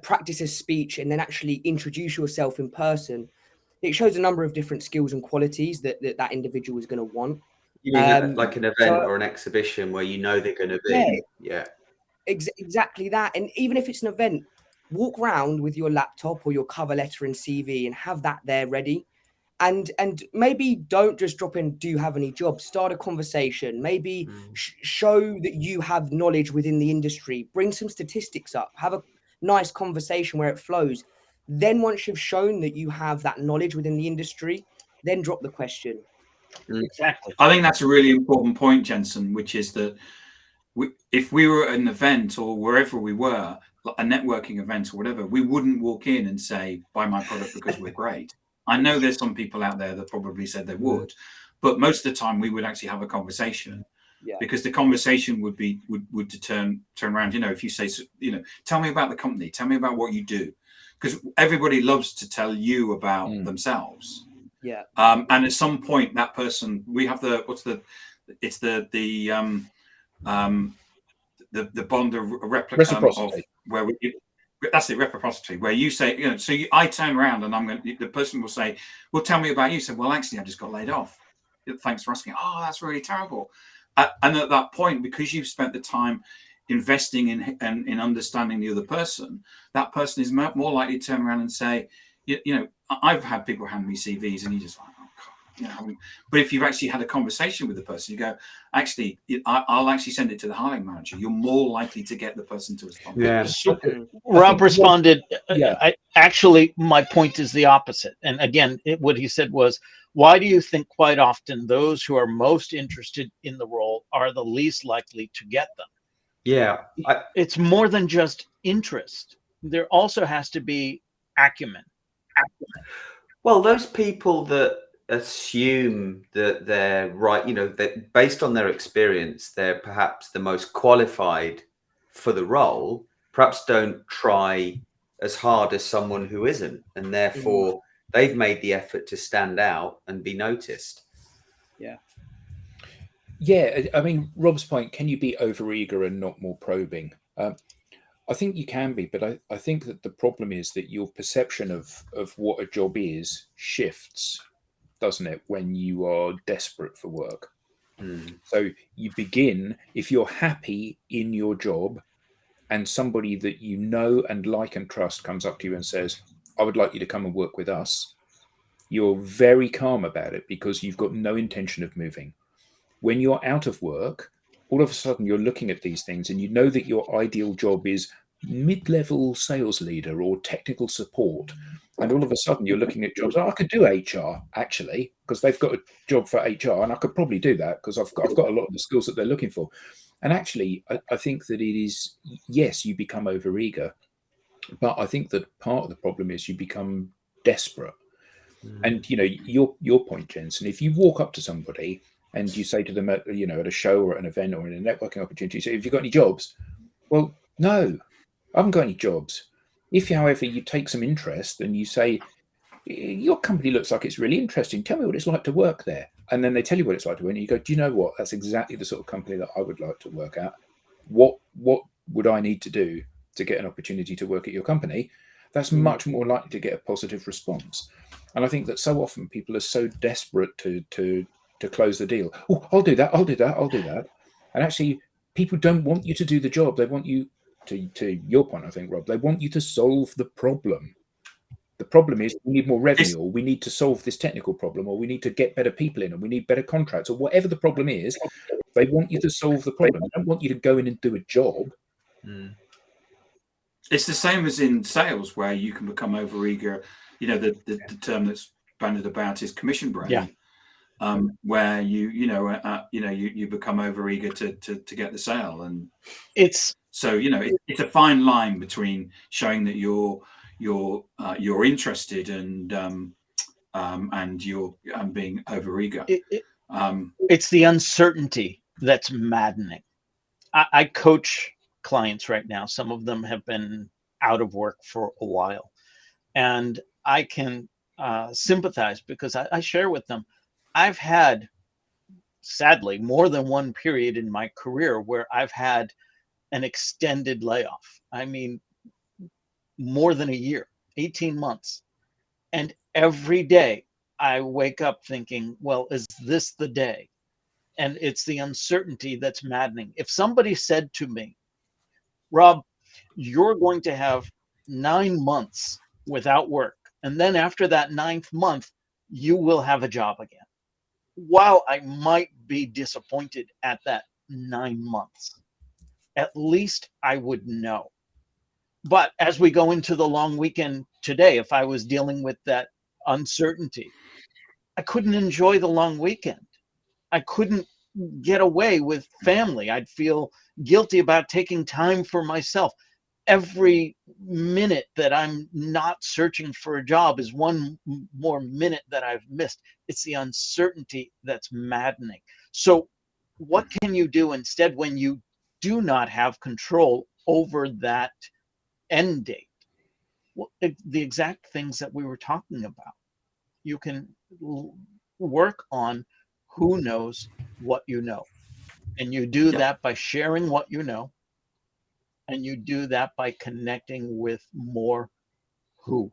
practice a speech, and then actually introduce yourself in person, it shows a number of different skills and qualities that individual is going to want. You mean like an event or an exhibition where they're going to be? Yeah. Exactly that. And even if it's an event, walk around with your laptop or your cover letter and CV and have that there ready. And maybe don't just drop in, do you have any jobs? Start a conversation. Maybe show that you have knowledge within the industry. Bring some statistics up. Have a nice conversation where it flows. Then once you've shown that you have that knowledge within the industry, then drop the question. Exactly. I think that's a really important point, Jensen, which is that if we were at an event or wherever we were, a networking event or whatever, we wouldn't walk in and say, buy my product because we're great. I know there's some people out there that probably said they would, but most of the time we would actually have a conversation, because the conversation would turn around. If you say, tell me about the company, tell me about what you do, because everybody loves to tell you about themselves. Yeah. And at some point, that person, we have the bond of reciprocity. Where that's it, reciprocity, where you say, I turn around and the person will say, well, tell me about you. So, well, actually, I just got laid off. thanks for asking. Oh, that's really terrible. And at that point, because you've spent the time investing in understanding the other person, that person is more likely to turn around and say, I've had people hand me CVs and you just like, oh, God, but if you've actually had a conversation with the person, you go, actually, I'll actually send it to the hiring manager. You're more likely to get the person to respond. Yeah. So Rob responded, actually, my point is the opposite. And again, what he said was, why do you think quite often those who are most interested in the role are the least likely to get them? Yeah. It's more than just interest. There also has to be acumen. Well, those people that assume that they're right, that based on their experience, they're perhaps the most qualified for the role, perhaps don't try as hard as someone who isn't. And therefore, they've made the effort to stand out and be noticed. Yeah. Yeah, I mean, Rob's point, can you be overeager and not more probing? I think you can be, but I think that the problem is that your perception of what a job is shifts, doesn't it, when you are desperate for work. So you begin, if you're happy in your job and somebody that you know and like and trust comes up to you and says, I would like you to come and work with us, you're very calm about it because you've got no intention of moving. When you're out of work, all of a sudden you're looking at these things and you know that your ideal job is mid-level sales leader or technical support. And all of a sudden you're looking at jobs. Oh, I could do HR actually, because they've got a job for HR and I could probably do that because I've got a lot of the skills that they're looking for. And actually, I think that it is, yes, you become overeager, but I think that part of the problem is you become desperate. And, your point, Jensen, if you walk up to somebody and you say to them at a show or at an event or in a networking opportunity, say, have you got any jobs? Well, no, I haven't got any jobs. If, however, you take some interest and you say, your company looks like it's really interesting, tell me what it's like to work there. And then they tell you what it's like to work, and you go, do you know what? That's exactly the sort of company that I would like to work at. What would I need to do to get an opportunity to work at your company? That's much more likely to get a positive response. And I think that so often people are so desperate to close the deal. Oh, I'll do that. And actually, people don't want you to do the job. They want you to your point, I think, Rob, they want you to solve the problem. The problem is we need more revenue, or we need to solve this technical problem, or we need to get better people in, and we need better contracts, or whatever the problem is. They want you to solve the problem. They don't want you to go in and do a job. It's the same as in sales, where you can become overeager. The term that's bandied about is commission brain. Where you become overeager to get the sale, and it's a fine line between showing that you're interested and you're being overeager. It's the uncertainty that's maddening. I coach clients right now. Some of them have been out of work for a while, and I can sympathize because I share with them. I've had, sadly, more than one period in my career where I've had an extended layoff. I mean, more than a year, 18 months. And every day I wake up thinking, well, is this the day? And it's the uncertainty that's maddening. If somebody said to me, Rob, you're going to have 9 months without work, and then after that 9th month, you will have a job again. While I might be disappointed at that 9 months, at least I would know. But as we go into the long weekend today, if I was dealing with that uncertainty, I couldn't enjoy the long weekend. I couldn't get away with family. I'd feel guilty about taking time for myself. Every minute that I'm not searching for a job is one more minute that I've missed. It's the uncertainty that's maddening. So what can you do instead when you do not have control over that end date? Well, the exact things that we were talking about. You can work on who knows what you know. And you do that by sharing what you know. And you do that by connecting with more who.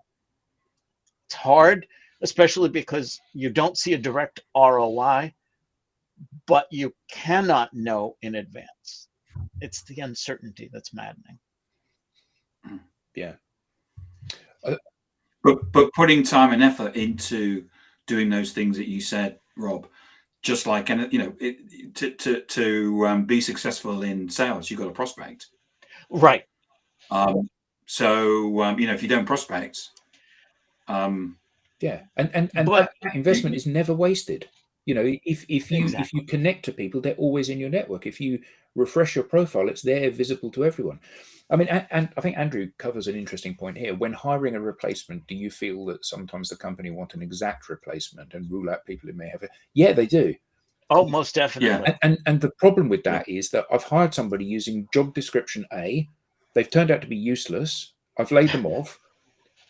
It's hard, especially because you don't see a direct ROI. but you cannot know in advance. It's the uncertainty that's maddening. Yeah. But putting time and effort into doing those things that you said, Rob, just like, and to be successful in sales, you've got to prospect. Right. So if you don't prospect, yeah, and But- that investment is never wasted. If you Exactly. connect to people, they're always in your network. If you refresh your profile, it's there, visible to everyone. I mean, and I think Andrew covers an interesting point here. When hiring a replacement, do you feel that sometimes the company want an exact replacement and rule out people who may have it? Yeah, they do. Oh, most definitely. And the problem with that is that I've hired somebody using job description A. They've turned out to be useless. I've laid them off.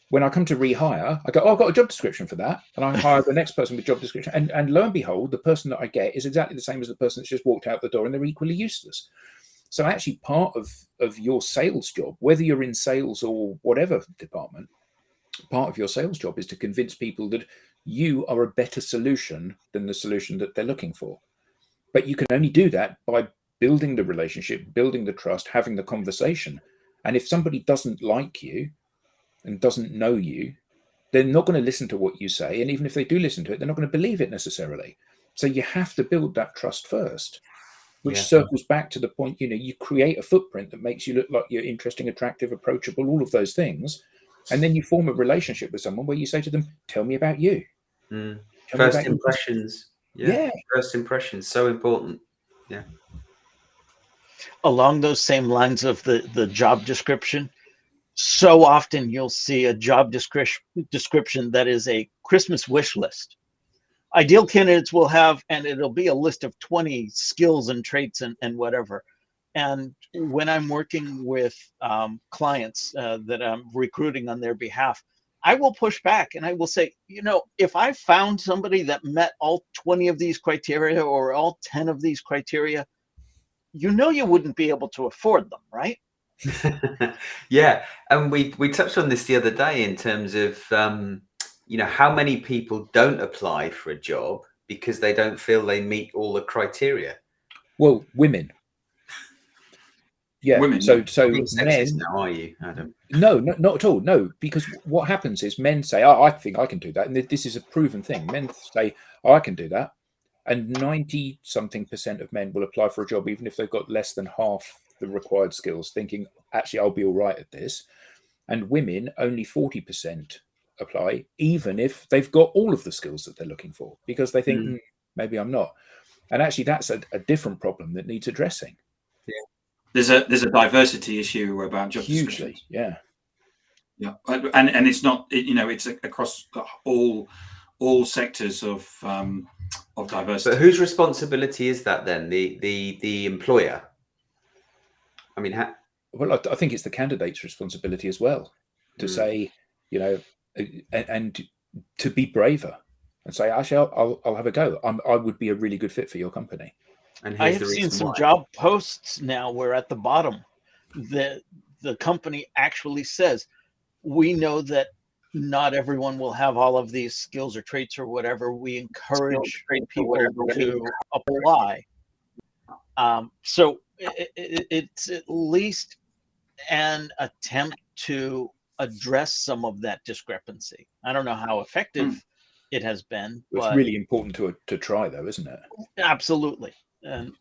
When I come to rehire, I go, oh, I've got a job description for that. And I hire the next person with job description. And lo and behold, the person that I get is exactly the same as the person that's just walked out the door, and they're equally useless. So actually part of your sales job, whether you're in sales or whatever department, part of your sales job is to convince people that you are a better solution than the solution that they're looking for. But you can only do that by building the relationship, building the trust, having the conversation. And if somebody doesn't like you and doesn't know you, they're not going to listen to what you say. And even if they do listen to it, they're not going to believe it necessarily. So you have to build that trust first, which circles back to the point, you create a footprint that makes you look like you're interesting, attractive, approachable, all of those things. And then you form a relationship with someone where you say to them, tell me about you. First impressions. Yeah. First impressions, so important. Yeah. Along those same lines of the job description, so often you'll see a job description that is a Christmas wish list. Ideal candidates will have, and it'll be a list of 20 skills and traits and whatever. And when I'm working with clients that I'm recruiting on their behalf, I will push back and I will say, if I found somebody that met all 20 of these criteria or all 10 of these criteria, you wouldn't be able to afford them, right? Yeah. And we touched on this the other day in terms of, how many people don't apply for a job because they don't feel they meet all the criteria. Well, women. Yeah. Women, So men. Now, are you, Adam? No, not at all. No, because what happens is men say, "Oh, I think I can do that," and this is a proven thing. Men say, "Oh, I can do that," and 90-something% of men will apply for a job even if they've got less than half the required skills, thinking, "Actually, I'll be all right at this." And women, only 40% apply, even if they've got all of the skills that they're looking for, because they think, maybe I'm not. And actually, that's a different problem that needs addressing. Yeah. There's a diversity issue about job Hugely, descriptions. yeah, and it's not, it's across all sectors of diversity. But whose responsibility is that then? The employer? I mean, well, I think it's the candidate's responsibility as well to say, and to be braver and say, actually, I'll have a go. I would be a really good fit for your company. And I have seen some job posts now where at the bottom, the company actually says, we know that not everyone will have all of these skills or traits or whatever. We encourage people to apply. So it's at least an attempt to address some of that discrepancy. I don't know how effective it has been. It's really important to try, though, isn't it? Absolutely. And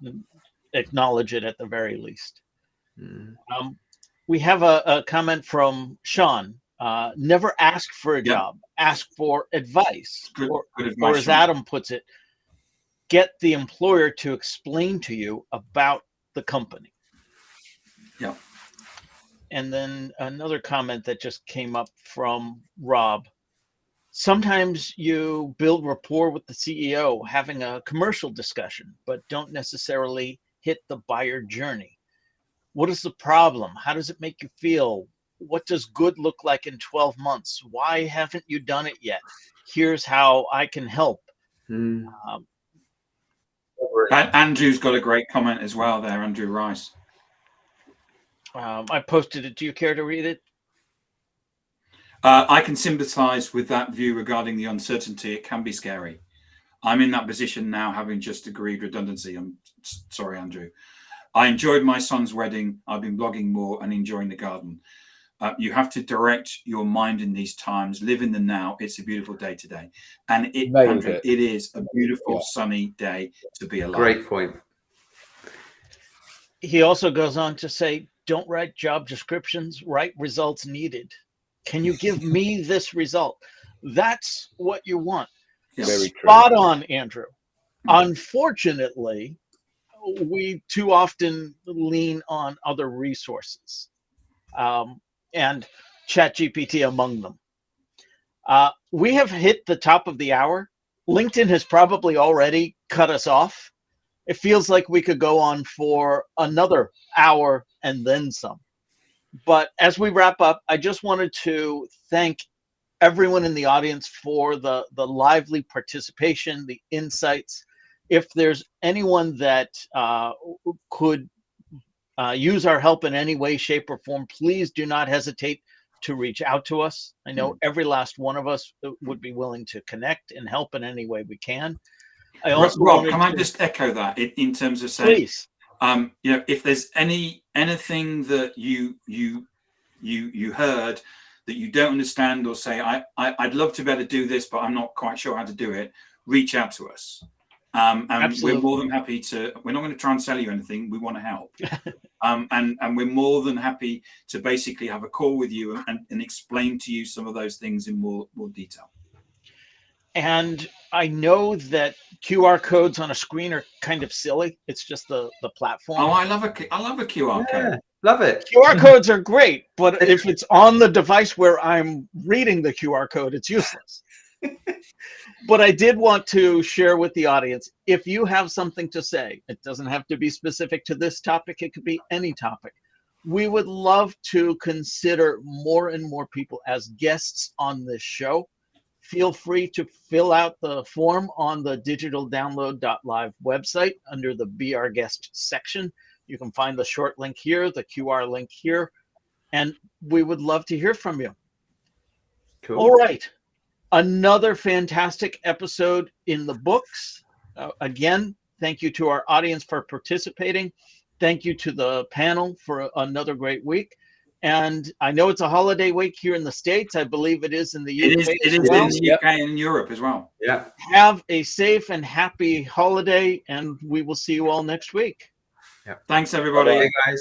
acknowledge it at the very least. We have a comment from Sean. Never ask for a job. Ask for advice. Good advice, or as Sean. Adam puts it, get the employer to explain to you about the company. Yeah. And then another comment that just came up from Rob. Sometimes you build rapport with the CEO having a commercial discussion, but don't necessarily hit the buyer journey. What is the problem? How does it make you feel? What does good look like in 12 months? Why haven't you done it yet? Here's how I can help. Andrew's got a great comment as well there, Andrew Rice. I posted it. Do you care to read it? I can sympathize with that view regarding the uncertainty. It can be scary. I'm in that position now, having just agreed redundancy. I'm sorry, Andrew. I enjoyed my son's wedding. I've been blogging more and enjoying the garden. You have to direct your mind in these times. Live in the now. It's a beautiful day today, and Andrew, it is a beautiful sunny day to be alive. Great point. He also goes on to say, don't write job descriptions, write results needed. Can you give me this result? That's what you want. Very Spot on, Andrew. Unfortunately, we too often lean on other resources, and ChatGPT among them. We have hit the top of the hour. LinkedIn has probably already cut us off. It feels like we could go on for another hour and then some. But as we wrap up, I just wanted to thank everyone in the audience for the lively participation, the insights. If there's anyone that could use our help in any way, shape, or form, please do not hesitate to reach out to us. I know every last one of us would be willing to connect and help in any way we can. I also Rob, can I just echo that in terms of saying, please, if there's anything that you heard that you don't understand, or say, I'd love to be able to do this, but I'm not quite sure how to do it, reach out to us. And we're more than happy to. We're not going to try and sell you anything. We want to help. And we're more than happy to basically have a call with you and explain to you some of those things in more detail. And I know that QR codes on a screen are kind of silly. It's just the platform. Oh, I love a QR code. Love it. QR codes are great, but if it's on the device where I'm reading the QR code, it's useless. But I did want to share with the audience, if you have something to say, it doesn't have to be specific to this topic, it could be any topic. We would love to consider more and more people as guests on this show. Feel free to fill out the form on the digitaldownload.live website under the Be Our Guest section. You can find the short link here, the QR link here, and we would love to hear from you. Cool. All right. Another fantastic episode in the books. Again, thank you to our audience for participating. Thank you to the panel for another great week. And I know it's a holiday week here in the States. I believe it is in the UK It is in the UK and Europe as well. Yeah. Have a safe and happy holiday, and we will see you all next week. Yeah. Thanks, everybody. Bye, guys.